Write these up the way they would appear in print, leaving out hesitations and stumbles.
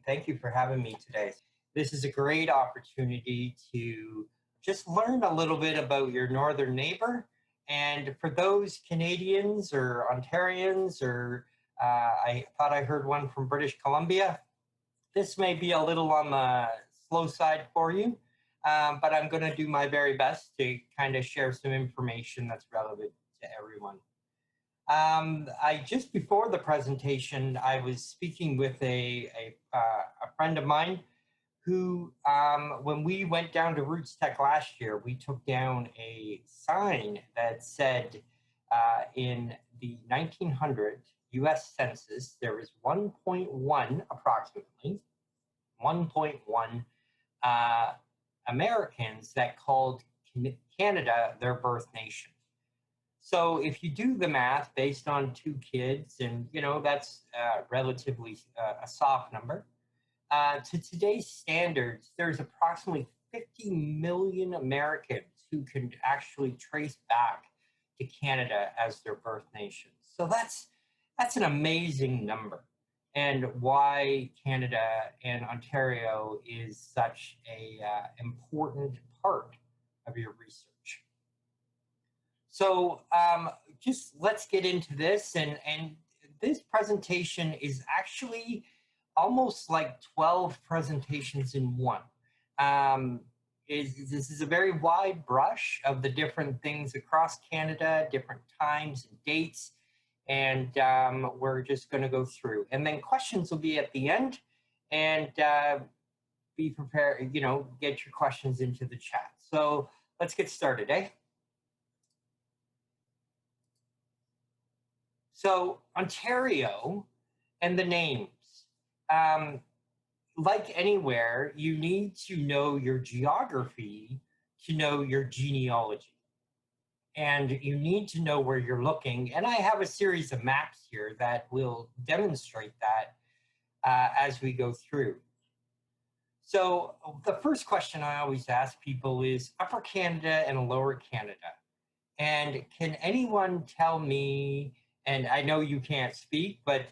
thank you for having me today. This is a great opportunity to just learn a little bit about your northern neighbor. And for those Canadians or Ontarians, or I thought I heard one from British Columbia, this may be a little on the slow side for you, but I'm going to do my very best to kind of share some information that's relevant to everyone. I just before the presentation, I was speaking with a friend of mine who, when we went down to Roots Tech last year, we took down a sign that said in the 1900 U.S. Census, there was 1.1, approximately 1.1 Americans that called Canada their birth nation. So if you do the math based on 2 kids, and that's relatively a soft number, to today's standards, there's approximately 50 million Americans who can actually trace back to Canada as their birth nation. So that's an amazing number, and why Canada and Ontario is such a important part of your research. So just let's get into this, and this presentation is actually almost like 12 presentations in one. This is a very wide brush of the different things across Canada, different times and dates, and we're just going to go through. And then questions will be at the end, and be prepared, get your questions into the chat. So let's get started, eh? So Ontario and the names. Like anywhere, you need to know your geography to know your genealogy. And you need to know where you're looking. And I have a series of maps here that will demonstrate that as we go through. So the first question I always ask people is Upper Canada and Lower Canada. And can anyone tell me, and I know you can't speak, but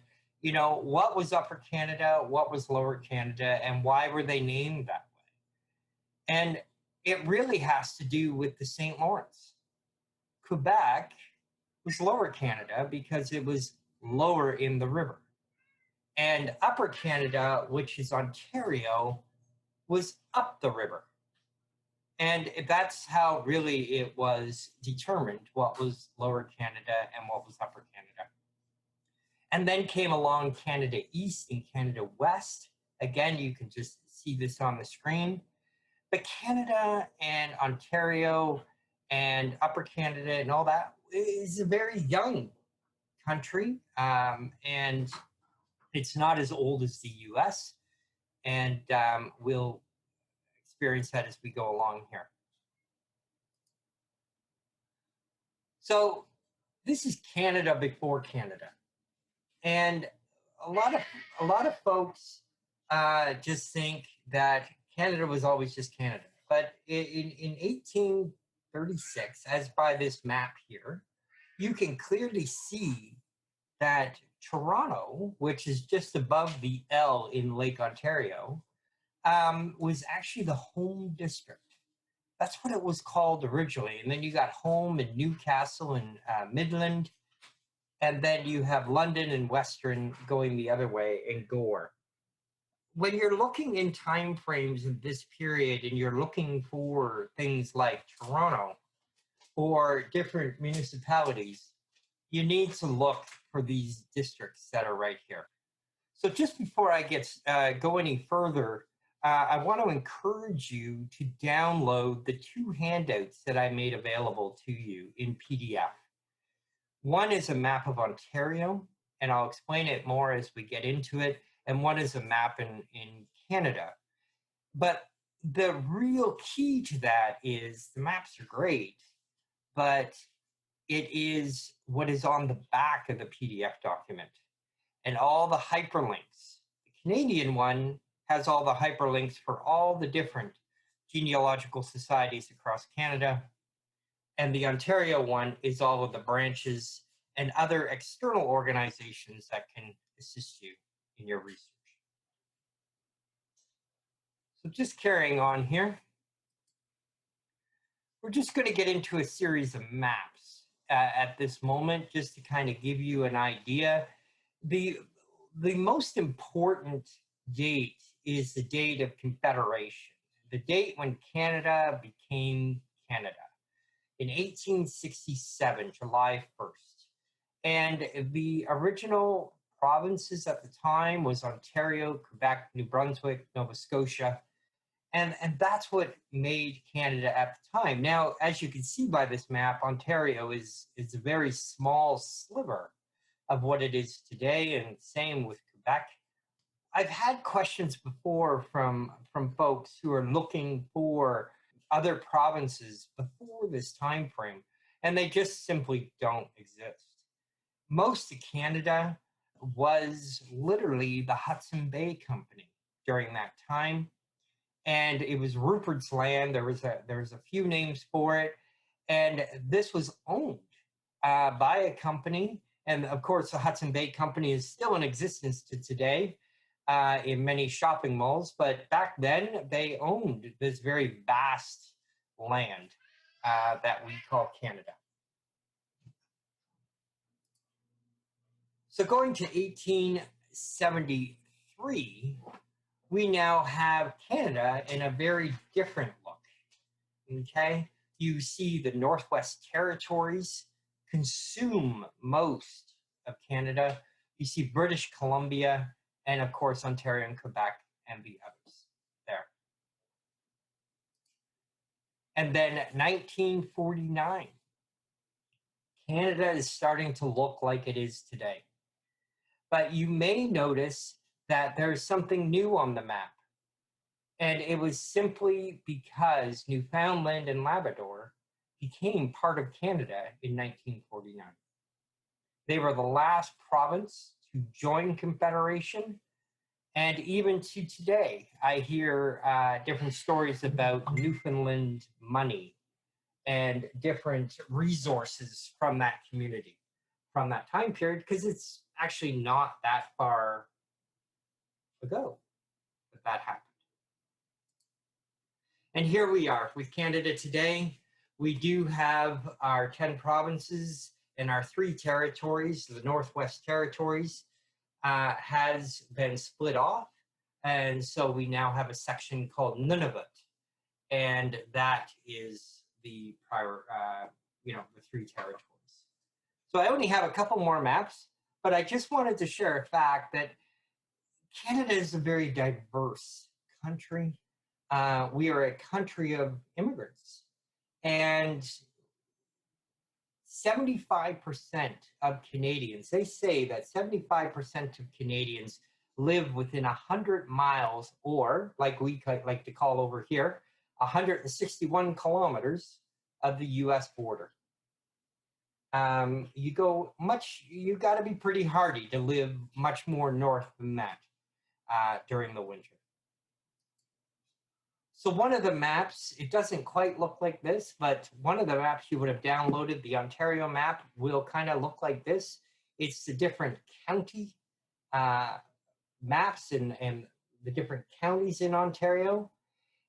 what was Upper Canada, what was Lower Canada, and why were they named that way? And it really has to do with the St. Lawrence. Quebec was Lower Canada because it was lower in the river. And Upper Canada, which is Ontario, was up the river. And that's how really it was determined what was Lower Canada and what was Upper Canada. And then came along Canada East and Canada West. Again, you can just see this on the screen. But Canada and Ontario and Upper Canada and all that is a very young country. And it's not as old as the US. And we'll experience that as we go along here. So this is Canada before Canada. And a lot of folks just think that Canada was always just Canada. But in 1836, as by this map here, you can clearly see that Toronto, which is just above the L in Lake Ontario, was actually the home district. That's what it was called originally. And then you got home in Newcastle and Midland. And then you have London and Western going the other way, and Gore. When you're looking in time frames in this period and you're looking for things like Toronto or different municipalities, you need to look for these districts that are right here. So just before I go any further, I want to encourage you to download the 2 handouts that I made available to you in PDF. One is a map of Ontario, and I'll explain it more as we get into it, and one is a map in Canada. But the real key to that is the maps are great, but it is what is on the back of the PDF document and all the hyperlinks. The Canadian one has all the hyperlinks for all the different genealogical societies across Canada. And the Ontario one is all of the branches and other external organizations that can assist you in your research. So just carrying on here, we're just going to get into a series of maps at this moment, just to kind of give you an idea. The, the most important date is the date of Confederation, the date when Canada became Canada in 1867, July 1st. And the original provinces at the time was Ontario, Quebec, New Brunswick, Nova Scotia. And that's what made Canada at the time. Now, as you can see by this map, Ontario is a very small sliver of what it is today, and same with Quebec. I've had questions before from folks who are looking for other provinces before this time frame, and they just simply don't exist. Most of Canada was literally the Hudson Bay Company during that time, and it was Rupert's Land. There was a few names for it, and this was owned by a company. And of course, the Hudson Bay Company is still in existence to today in many shopping malls. But back then, they owned this very vast land that we call Canada. So going to 1873, we now have Canada in a very different look, okay? You see the Northwest Territories consume most of Canada. You see British Columbia, and of course, Ontario and Quebec and the others there. And then 1949, Canada is starting to look like it is today. But you may notice that there's something new on the map. And it was simply because Newfoundland and Labrador became part of Canada in 1949. They were the last province to join Confederation. And even to today, I hear different stories about Newfoundland money and different resources from that community, from that time period, because it's actually not that far ago that happened. And here we are with Canada today. We do have our 10 provinces and our 3 territories. The Northwest Territories has been split off. And so we now have a section called Nunavut. And that is the prior, the 3 territories. So I only have a couple more maps, but I just wanted to share a fact that Canada is a very diverse country. We are a country of immigrants, and 75% of Canadians, they say that 75% of Canadians live within 100 miles, or like we like to call over here, 161 kilometers of the US border. You got to be pretty hardy to live much more north than that during the winter. So one of the maps, it doesn't quite look like this, but one of the maps you would have downloaded, the Ontario map, will kind of look like this. It's the different county maps and the different counties in Ontario.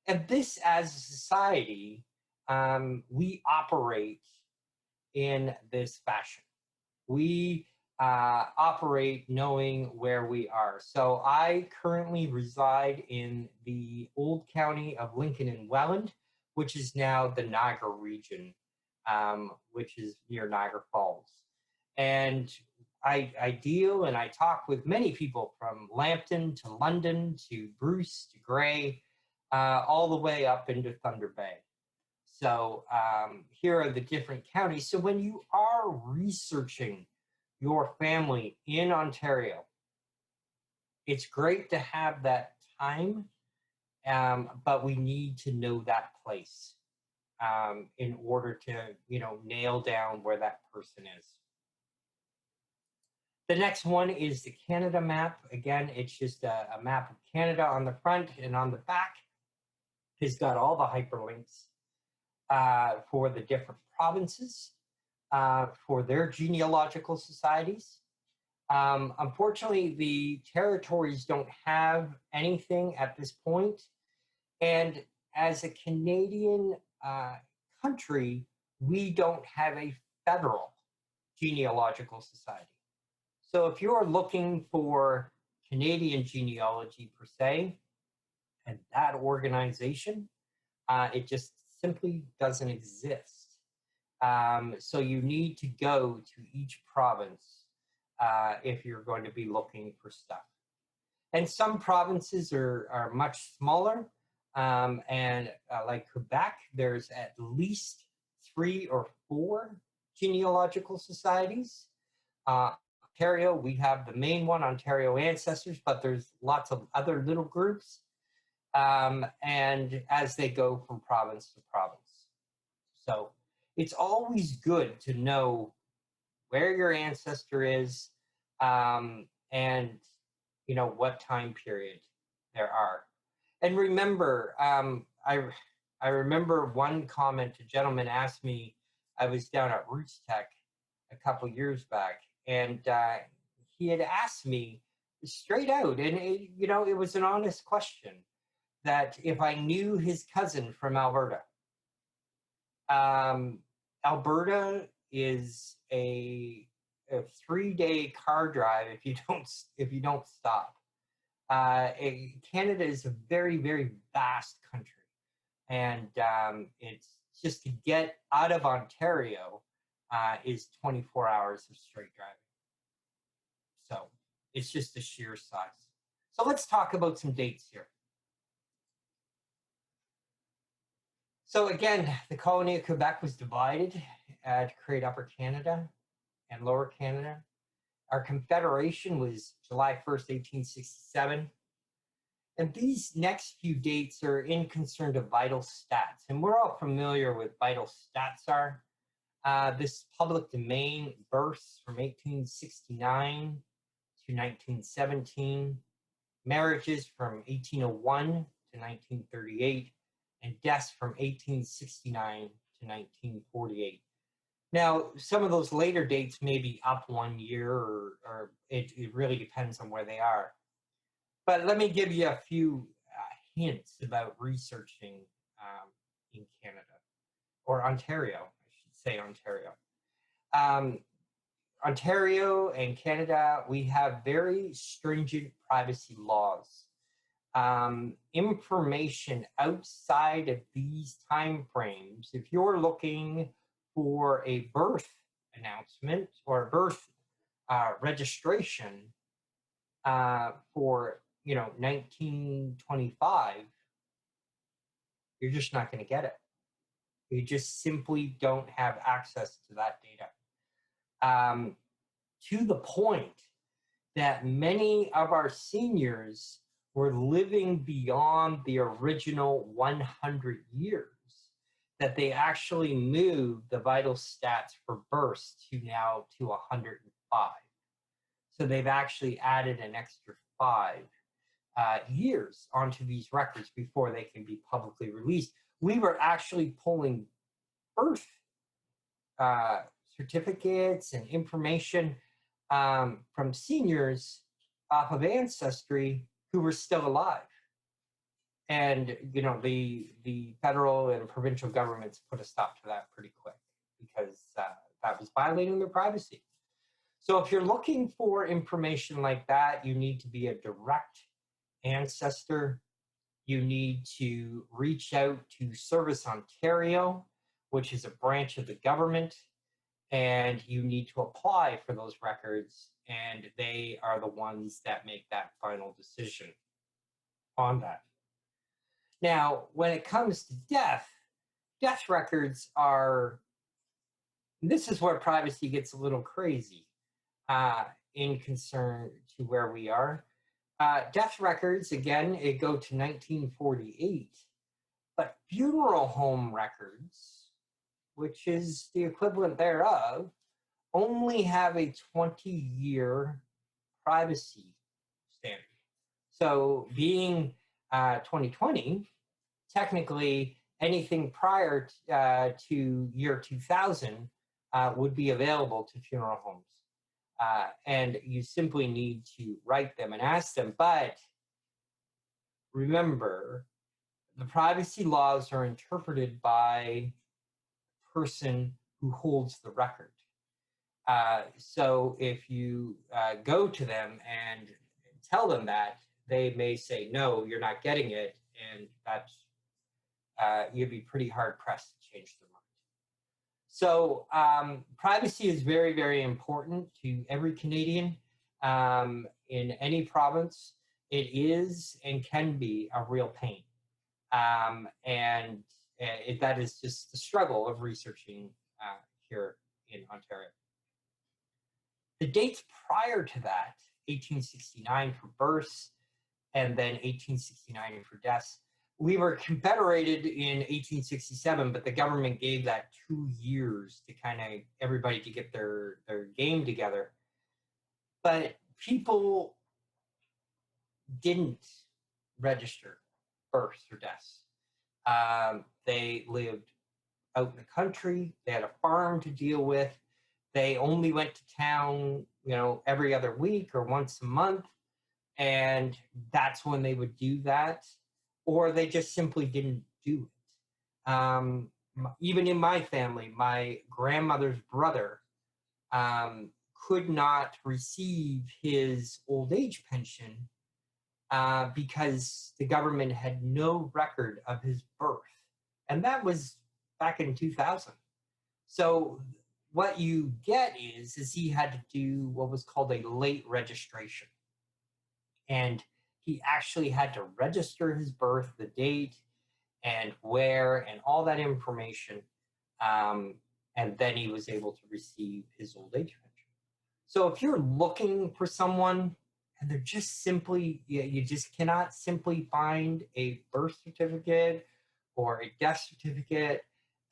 And this, as a society, we operate in this fashion. We operate knowing where we are. So I currently reside in the old county of Lincoln and Welland, which is now the Niagara region, which is near Niagara Falls. And I deal and I talk with many people from Lambton to London to Bruce to Gray, all the way up into Thunder Bay. So here are the different counties. So when you are researching your family in Ontario, it's great to have that time, but we need to know that place in order to, nail down where that person is. The next one is the Canada map. Again, it's just a map of Canada on the front, and on the back, it's got all the hyperlinks for the different provinces, for their genealogical societies. Unfortunately, the territories don't have anything at this point. And as a Canadian country, we don't have a federal genealogical society. So if you're looking for Canadian genealogy per se, and that organization, it just simply doesn't exist. So you need to go to each province if you're going to be looking for stuff. And some provinces are much smaller. And like Quebec, there's at least 3 or 4 genealogical societies. Ontario, we have the main one, Ontario Ancestors, but there's lots of other little groups. And as they go from province to province. So it's always good to know where your ancestor is, and what time period there are. And remember, I remember one comment a gentleman asked me. I was down at Roots Tech a couple years back, and he had asked me straight out, and it was an honest question, that if I knew his cousin from Alberta. Alberta is a 3-day car drive if you don't stop. Canada is a very, very vast country, and it's just to get out of Ontario is 24 hours of straight driving. So it's just the sheer size. So let's talk about some dates here. So again, the colony of Quebec was divided to create Upper Canada and Lower Canada. Our Confederation was July 1st, 1867. And these next few dates are in concern to vital stats. And we're all familiar with vital stats are. This public domain births from 1869 to 1917, marriages from 1801 to 1938, and deaths from 1869 to 1948. Now, some of those later dates may be up 1 year, or it really depends on where they are. But let me give you a few hints about researching in Canada, or Ontario, I should say Ontario. Ontario and Canada, we have very stringent privacy laws. Information outside of these time frames, if you're looking for a birth announcement or a birth registration for 1925, you're just not going to get it. You just simply don't have access to that data. To the point that many of our seniors were living beyond the original 100 years, that they actually moved the vital stats for births to now to 105. So they've actually added an extra 5 years onto these records before they can be publicly released. We were actually pulling birth certificates and information from seniors off of Ancestry who were still alive. And the federal and provincial governments put a stop to that pretty quick, because that was violating their privacy. So if you're looking for information like that, you need to be a direct ancestor. You need to reach out to Service Ontario, which is a branch of the government, and you need to apply for those records, and they are the ones that make that final decision on that. Now, when it comes to death records are, this is where privacy gets a little crazy in concern to where we are. Death records, again, it go to 1948, but funeral home records, which is the equivalent thereof, only have a 20-year privacy standard. So being 2020, technically anything prior to year 2000 would be available to funeral homes. And you simply need to write them and ask them. But remember the privacy laws are interpreted by the person who holds the record. So if you go to them and tell them that, they may say, no, you're not getting it. And that's, you'd be pretty hard pressed to change their mind. So privacy is very, very important to every Canadian in any province. It is and can be a real pain. That is just the struggle of researching here in Ontario. The dates prior to that, 1869 for births and then 1869 for deaths, we were confederated in 1867, but the government gave that 2 years to kind of everybody to get their game together. But people didn't register births or deaths. They lived out in the country. They had a farm to deal with. They only went to town, every other week or once a month. And that's when they would do that. Or they just simply didn't do it. Even in my family, my grandmother's brother could not receive his old age pension because the government had no record of his birth. And that was back in 2000. So what you get is he had to do what was called a late registration. And he actually had to register his birth, the date, and where, and all that information. And then he was able to receive his old age pension. So if you're looking for someone and they're just simply, you just cannot simply find a birth certificate or a death certificate,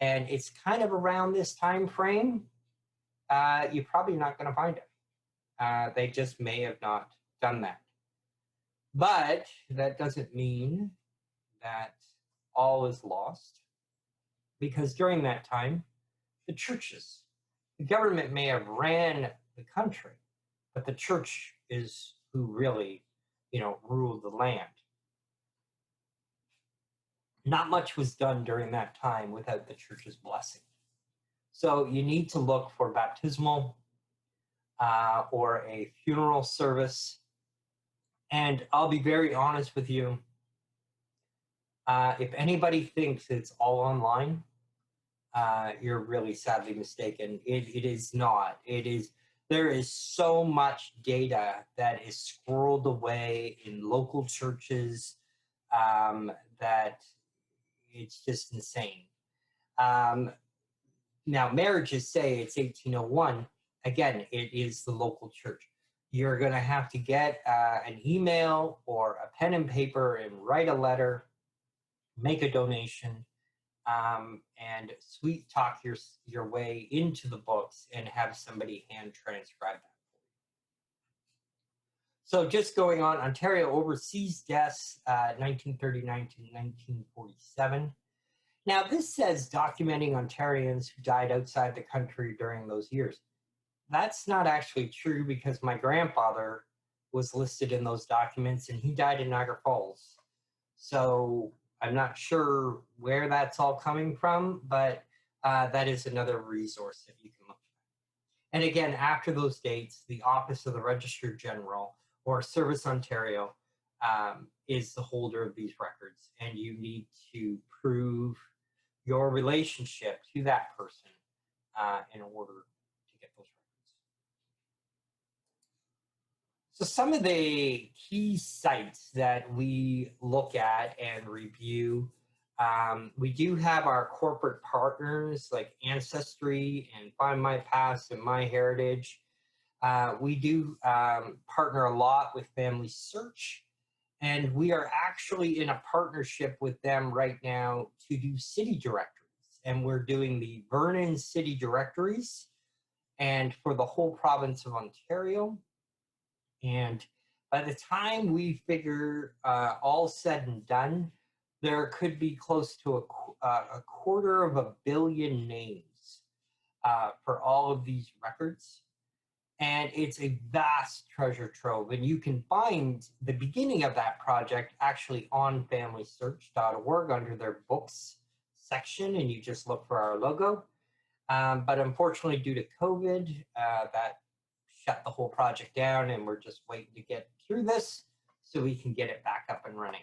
and it's kind of around this time frame, you're probably not going to find it. They just may have not done that. But that doesn't mean that all is lost, because during that time, the churches, the government may have ran the country, but the church is who really, ruled the land. Not much was done during that time without the church's blessing. So you need to look for baptismal or a funeral service. And I'll be very honest with you. If anybody thinks it's all online, you're really sadly mistaken. It is not. There is so much data that is squirreled away in local churches that it's just insane. Now, marriages say it's 1801. Again, it is the local church. You're going to have to get an email or a pen and paper and write a letter, make a donation, and sweet talk your way into the books and have somebody hand transcribe that for you. So just going on, Ontario overseas deaths, 1939 to 1947. Now, this says documenting Ontarians who died outside the country during those years. That's not actually true, because my grandfather was listed in those documents and he died in Niagara Falls. So I'm not sure where that's all coming from, but that is another resource that you can look at. And again, after those dates, the Office of the Registrar General or Service Ontario is the holder of these records, and you need to prove your relationship to that person in order to get those records. So some of the key sites that we look at and review, we do have our corporate partners like Ancestry and Find My Past and My Heritage. We do partner a lot with Family Search, and we are actually in a partnership with them right now to do city directories. And we're doing the Vernon city directories and for the whole province of Ontario. And by the time we figure all said and done, there could be close to a 250 million names for all of these records. And it's a vast treasure trove. And you can find the beginning of that project actually on familysearch.org under their books section. And you just look for our logo. But unfortunately, due to COVID, that shut the whole project down. And we're just waiting to get through this so we can get it back up and running.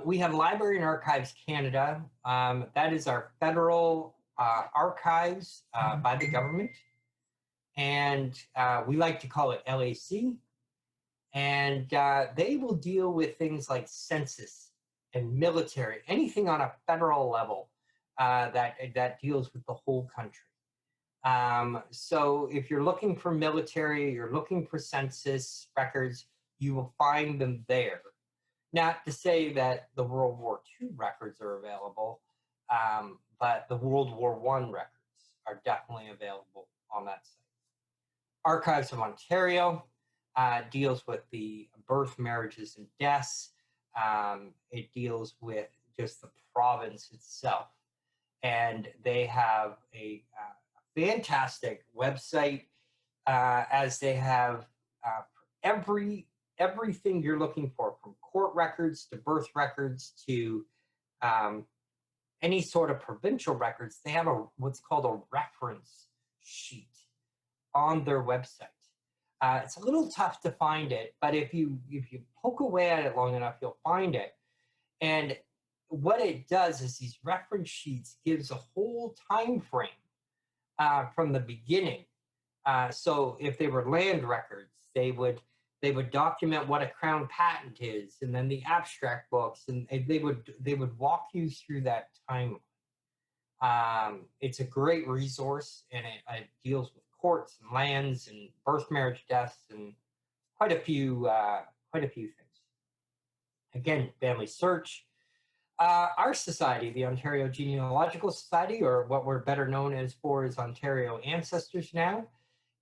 We have Library and Archives Canada. That is our federal archives by the government. And we like to call it LAC. And they will deal with things like census and military, anything on a federal level that deals with the whole country. So if you're looking for military, you're looking for census records, you will find them there. Not to say that the World War II records are available, but the World War I records are definitely available on that site. Archives of Ontario deals with the birth, marriages, and deaths. It deals with just the province itself. And they have a fantastic website as they have everything you're looking for, from court records to birth records to any sort of provincial records. They have what's called a reference sheet on their website. It's a little tough to find it, but if you poke away at it long enough, you'll find it. And what it does is these reference sheets gives a whole time frame from the beginning. So if they were land records, they would document what a crown patent is, and then the abstract books, and they would walk you through that timeline. It's a great resource, and it deals with courts and lands and birth, marriage, deaths, and quite a few things. Again, Family Search. Our society, the Ontario Genealogical Society, or what we're better known as is Ontario Ancestors now,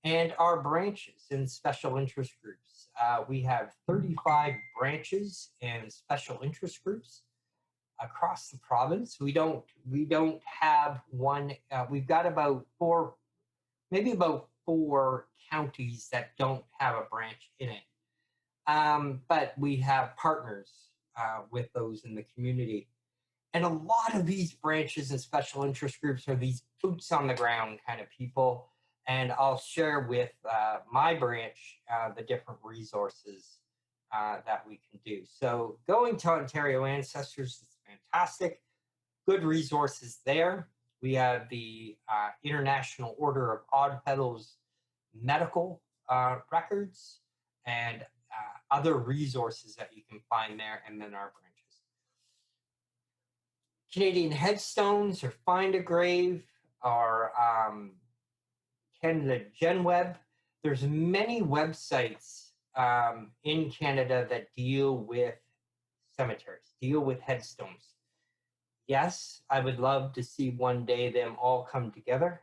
and our branches and special interest groups. We have 35 branches and special interest groups across the province. We don't have one. We've got about four counties that don't have a branch in it. But we have partners with those in the community. And a lot of these branches and special interest groups are these boots on the ground kind of people. And I'll share with my branch the different resources that we can do. So going to Ontario Ancestors is fantastic. Good resources there. We have the International Order of Odd Fellows medical records and other resources that you can find there, and then our branches. Canadian Headstones or Find a Grave or Canada GenWeb. There's many websites in Canada that deal with cemeteries, deal with headstones. Yes, I would love to see one day them all come together.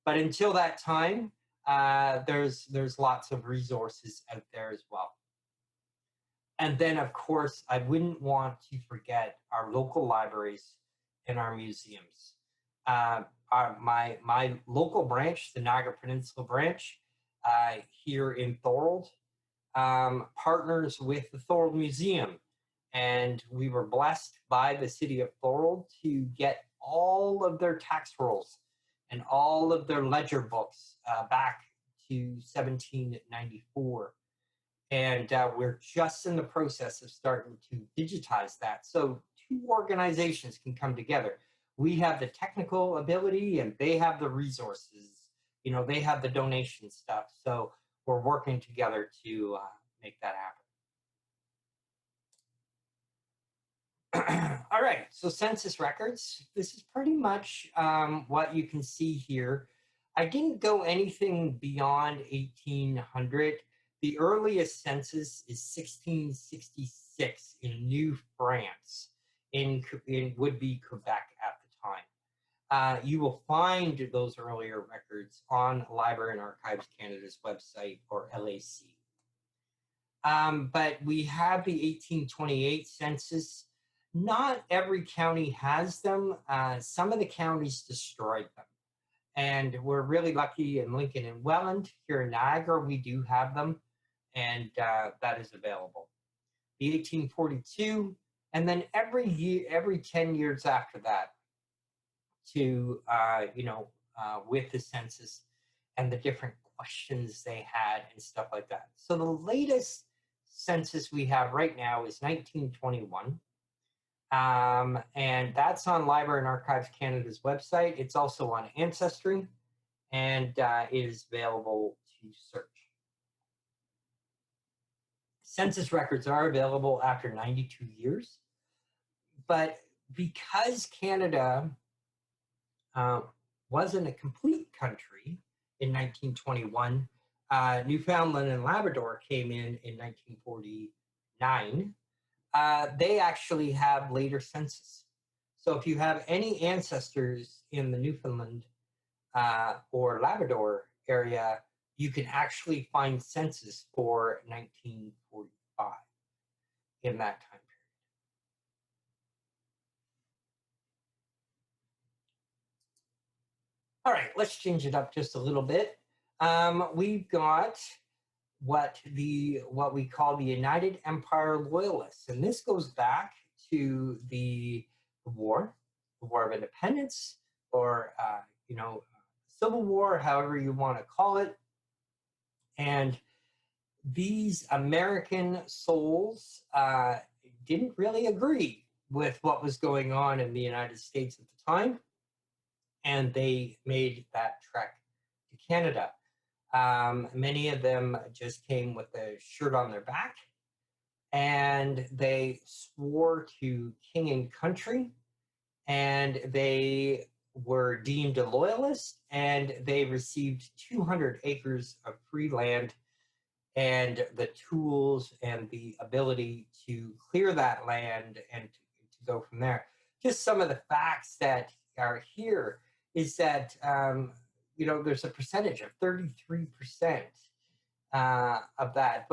But until that time, there's lots of resources out there as well. And then, of course, I wouldn't want to forget our local libraries and our museums. My local branch, the Niagara Peninsula branch, here in Thorold, partners with the Thorold Museum. And we were blessed by the city of Thorold to get all of their tax rolls and all of their ledger books back to 1794. And we're just in the process of starting to digitize that. So two organizations can come together. We have the technical ability and they have the resources. You know, they have the donation stuff. So we're working together to make that happen. All right, so census records. This is pretty much what you can see here. I didn't go anything beyond 1800. The earliest census is 1666 in New France, in would-be Quebec at the time. You will find those earlier records on Library and Archives Canada's website, or LAC. But we have the 1828 census. Not every county has them. Some of the counties destroyed them. And we're really lucky in Lincoln and Welland. Here in Niagara, we do have them, and that is available. The 1842, and then every year, every 10 years after that, to with the census and the different questions they had and stuff like that. So the latest census we have right now is 1921. And that's on Library and Archives Canada's website. It's also on Ancestry, and it is available to search. Census records are available after 92 years, but because Canada wasn't a complete country in 1921, Newfoundland and Labrador came in 1949. They actually have later census. So if you have any ancestors in the Newfoundland or Labrador area, you can actually find census for 1945 in that time period. All right, let's change it up just a little bit. We've got what we call the United Empire Loyalists, and this goes back to the War of Independence, or Civil War, however you want to call it. And these American souls didn't really agree with what was going on in the United States at the time, and they made that trek to Canada. Many of them just came with a shirt on their back, and they swore to king and country, and they were deemed a loyalist, and they received 200 acres of free land and the tools and the ability to clear that land and to go from there. Just some of the facts that are here is that there's a percentage of 33% of that,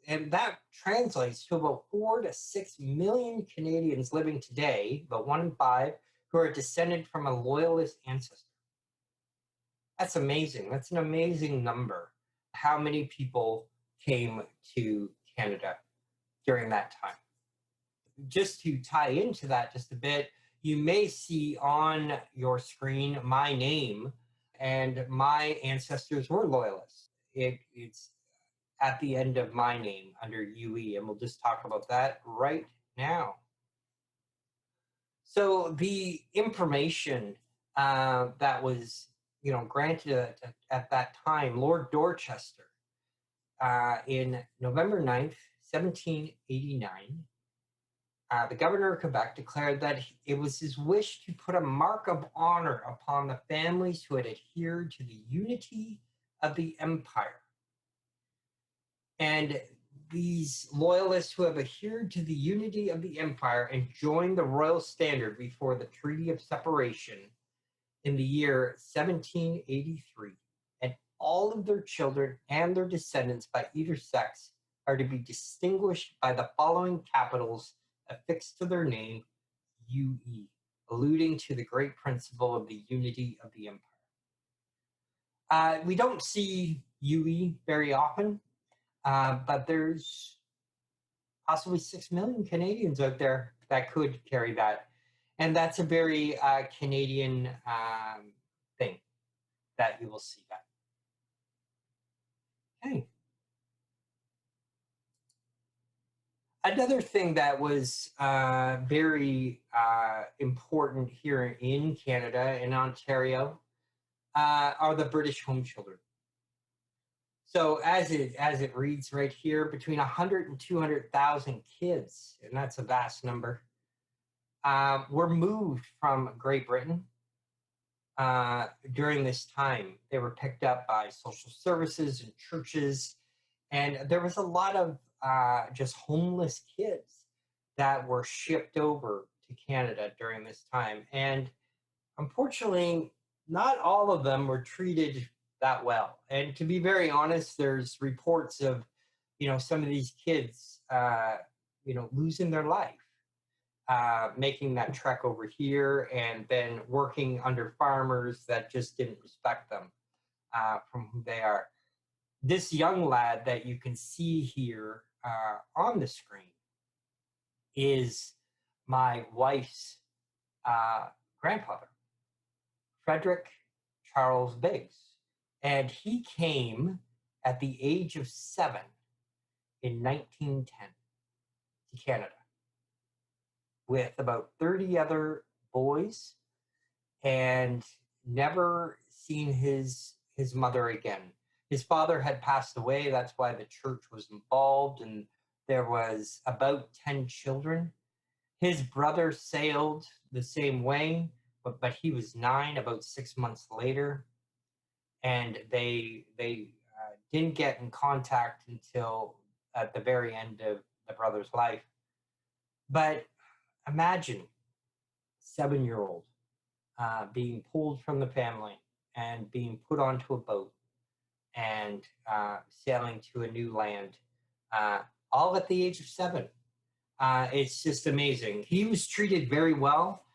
and that translates to about 4 to 6 million Canadians living today, about 1 in 5, who are descended from a loyalist ancestor. That's amazing. That's an amazing number. How many people came to Canada during that time? Just to tie into that just a bit, you may see on your screen my name, and my ancestors were loyalists. It's at the end of my name under UE, and we'll just talk about that right now. So the information that was granted at that time, Lord Dorchester, in November 9th, 1789, the governor of Quebec declared that it was his wish to put a mark of honor upon the families who had adhered to the unity of the empire. And these loyalists who have adhered to the unity of the empire and joined the royal standard before the Treaty of Separation in the year 1783, and all of their children and their descendants by either sex are to be distinguished by the following capitals affixed to their name, UE, alluding to the great principle of the unity of the empire. We don't see UE very often, but there's possibly 6 million Canadians out there that could carry that. And that's a very Canadian thing that you will see that. Okay. Another thing that was very important here in Canada, in Ontario, are the British home children. So as it reads right here, between 100 and 200,000 kids, and that's a vast number, were moved from Great Britain during this time. They were picked up by social services and churches, and there was a lot of just homeless kids that were shipped over to Canada during this time. And unfortunately, not all of them were treated that well. And to be very honest, there's reports of, some of these kids, losing their life making that trek over here and then working under farmers that just didn't respect them from who they are. This young lad that you can see here on the screen is my wife's grandfather, Frederick Charles Biggs. And he came at the age of 7 in 1910 to Canada with about 30 other boys and never seen his mother again. His father had passed away. That's why the church was involved, and there was about 10 children. His brother sailed the same way, but he was 9 about 6 months later, and they didn't get in contact until at the very end of the brother's life. But imagine 7-year-old being pulled from the family and being put onto a boat and sailing to a new land, all at the age of 7. It's just amazing. He was treated very well.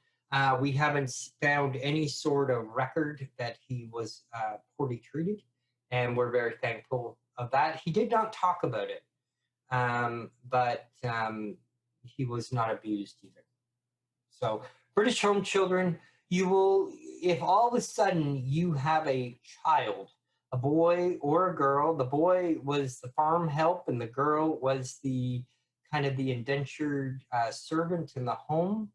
We haven't found any sort of record that he was poorly treated, and we're very thankful of that. He did not talk about it, but he was not abused either. So, British home children, you will, if all of a sudden you have a child, a boy or a girl, the boy was the farm help and the girl was the kind of the indentured servant in the home.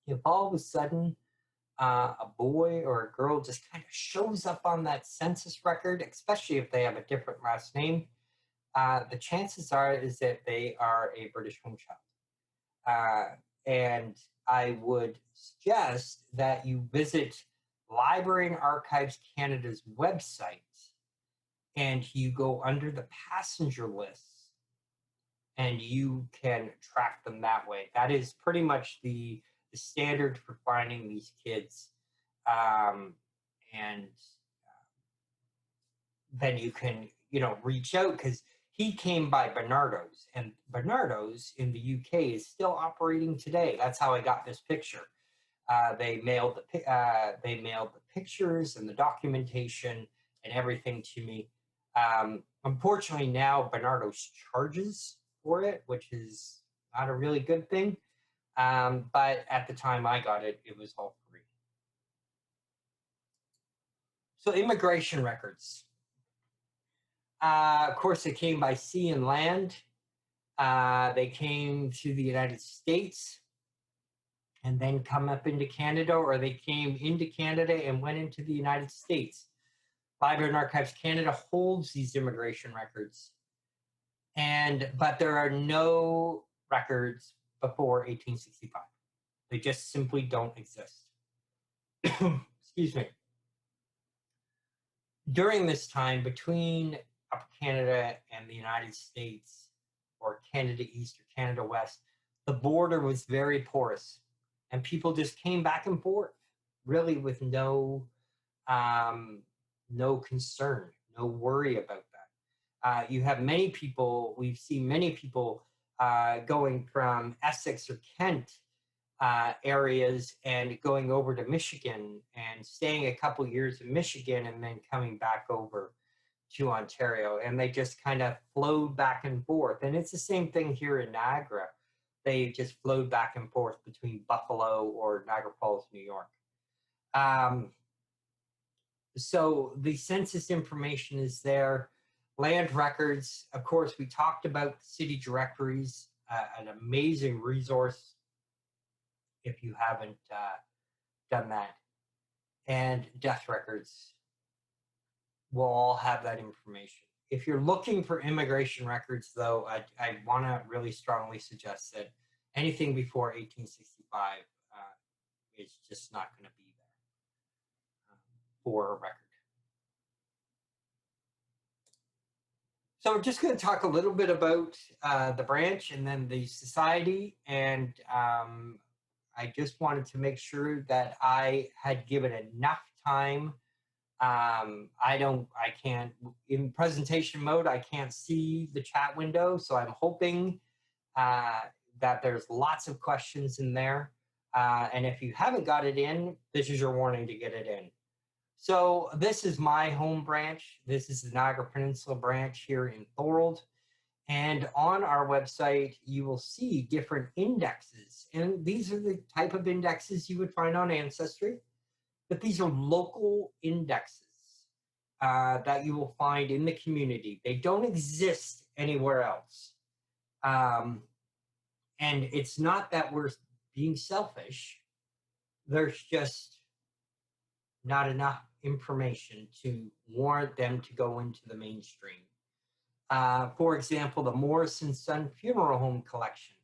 If all of a sudden a boy or a girl just kind of shows up on that census record, especially if they have a different last name, the chances are is that they are a British home child. And I would suggest that you visit Library and Archives Canada's website and you go under the passenger lists and you can track them that way. That is pretty much the standard for finding these kids. And then you can, reach out, because he came by Bernardo's, and Bernardo's in the UK is still operating today. That's how I got this picture. They mailed the pictures and the documentation and everything to me. Unfortunately, now Bernardo's charges for it, which is not a really good thing. But at the time I got it, it was all free. So immigration records. Of course, they came by sea and land. They came to the United States and then come up into Canada, or they came into Canada and went into the United States. Library and Archives Canada holds these immigration records. But there are no records before 1865. They just simply don't exist. Excuse me. During this time, between Upper Canada and the United States, or Canada East or Canada West, the border was very porous, and people just came back and forth, really with no concern, no worry about that. You have many people, we've seen many people going from Essex or Kent areas and going over to Michigan and staying a couple years in Michigan and then coming back over to Ontario, and they just kind of flowed back and forth. And it's the same thing here in Niagara. They just flowed back and forth between Buffalo or Niagara Falls, New York. So the census information is there. Land records, of course, we talked about the city directories, an amazing resource if you haven't done that. And death records will all have that information. If you're looking for immigration records, though, I want to really strongly suggest that anything before 1865 is just not going to be there for a record. So we're just going to talk a little bit about the branch and then the society. And I just wanted to make sure that I had given enough time. I can't, in presentation mode, I can't see the chat window. So I'm hoping that there's lots of questions in there. And if you haven't got it in, this is your warning to get it in. So this is my home branch. This is the Niagara Peninsula branch here in Thorold. And on our website, you will see different indexes. And these are the type of indexes you would find on Ancestry, but these are local indexes that you will find in the community. They don't exist anywhere else. And it's not that we're being selfish. There's just not enough information to warrant them to go into the mainstream. For example, the Morrison Son Funeral Home Collection.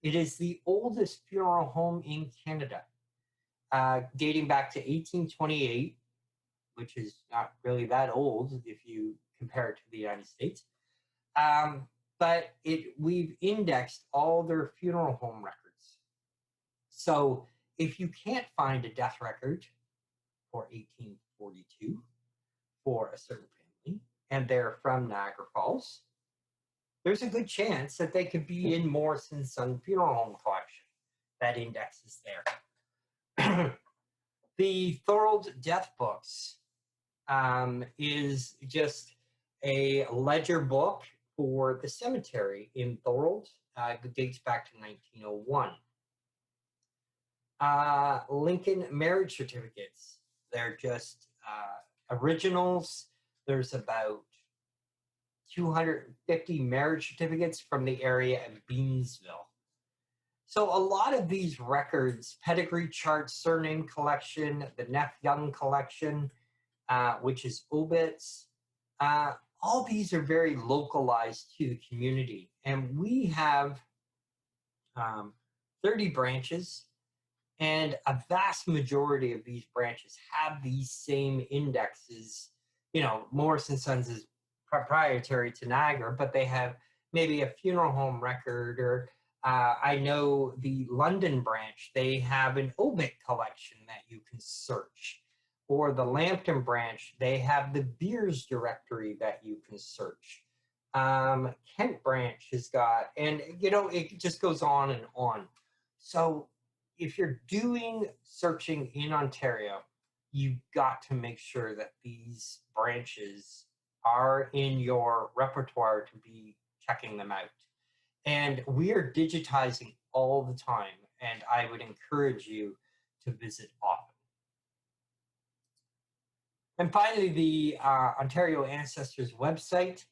It is the oldest funeral home in Canada, dating back to 1828, which is not really that old if you compare it to the United States. But we've indexed all their funeral home records. So if you can't find a death record for 1842 for a certain family, and they're from Niagara Falls, there's a good chance that they could be in Morrison Son Funeral Home Collection. That index is there. The Thorold Death Books is just a ledger book for the cemetery in Thorold. It dates back to 1901. Lincoln marriage certificates. They're just originals. There's about 250 marriage certificates from the area of Beamsville. So a lot of these records, pedigree charts, surname collection, the Neff Young collection, which is obits, all these are very localized to the community. And we have 30 branches, and a vast majority of these branches have these same indexes. You know, Morrison Sons is proprietary to Niagara, but they have maybe a funeral home record, or I know the London branch, they have an obit collection that you can search. Or the Lambton branch, they have the Beers directory that you can search. Kent branch has got, and you know, it just goes on and on. So if you're doing searching in Ontario, you've got to make sure that these branches are in your repertoire to be checking them out. And we are digitizing all the time, and I would encourage you to visit often. And finally, the Ontario Ancestors website.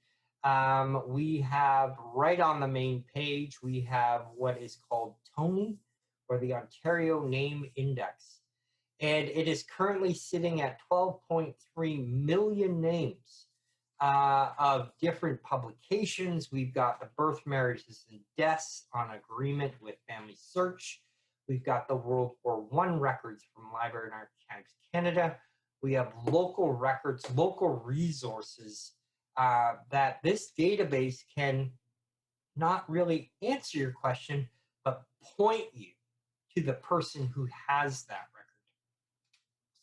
We have right on the main page, we have what is called TONY, or the Ontario Name Index. And it is currently sitting at 12.3 million names of different publications. We've got the birth, marriages, and deaths on agreement with Family Search. We've got the World War I records from Library and Archives Canada. We have local records, local resources that this database can not really answer your question, but point you to the person who has that record.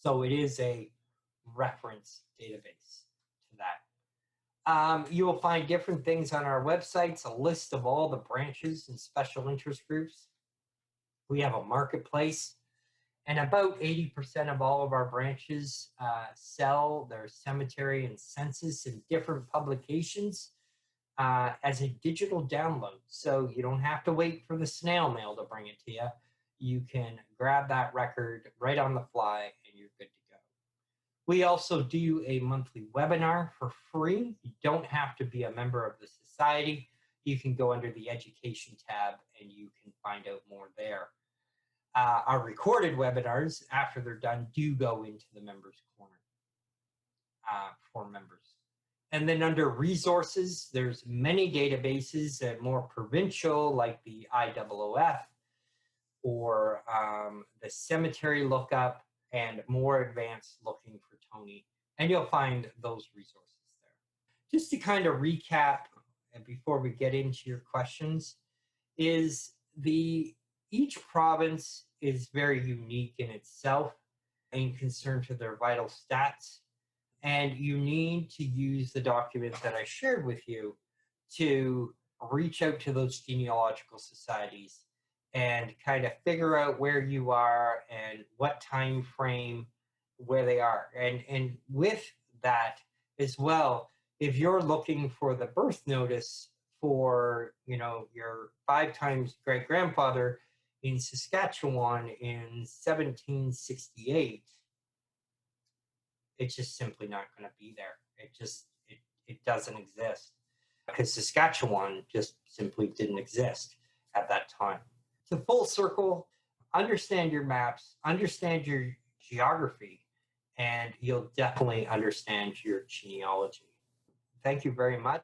So it is a reference database to that. You will find different things on our websites, a list of all the branches and special interest groups. We have a marketplace, and about 80% of all of our branches sell their cemetery and census in different publications as a digital download. So you don't have to wait for the snail mail to bring it to you. You can grab that record right on the fly and you're good to go. We also do a monthly webinar for free. You don't have to be a member of the society. You can go under the education tab and you can find out more there. Our recorded webinars, after they're done, do go into the members corner for members. And then under resources, there's many databases that more provincial, like the IOOF, or the cemetery lookup, and more advanced looking for Tony. And you'll find those resources there. Just to kind of recap, and before we get into your questions, is each province is very unique in itself in concern to their vital stats. And you need to use the documents that I shared with you to reach out to those genealogical societies and kind of figure out where you are and what time frame where they are. And with that as well, if you're looking for the birth notice for, your 5 times great grandfather in Saskatchewan in 1768, it's just simply not going to be there. It doesn't exist because Saskatchewan just simply didn't exist at that time. To full circle, understand your maps, understand your geography, and you'll definitely understand your genealogy. Thank you very much.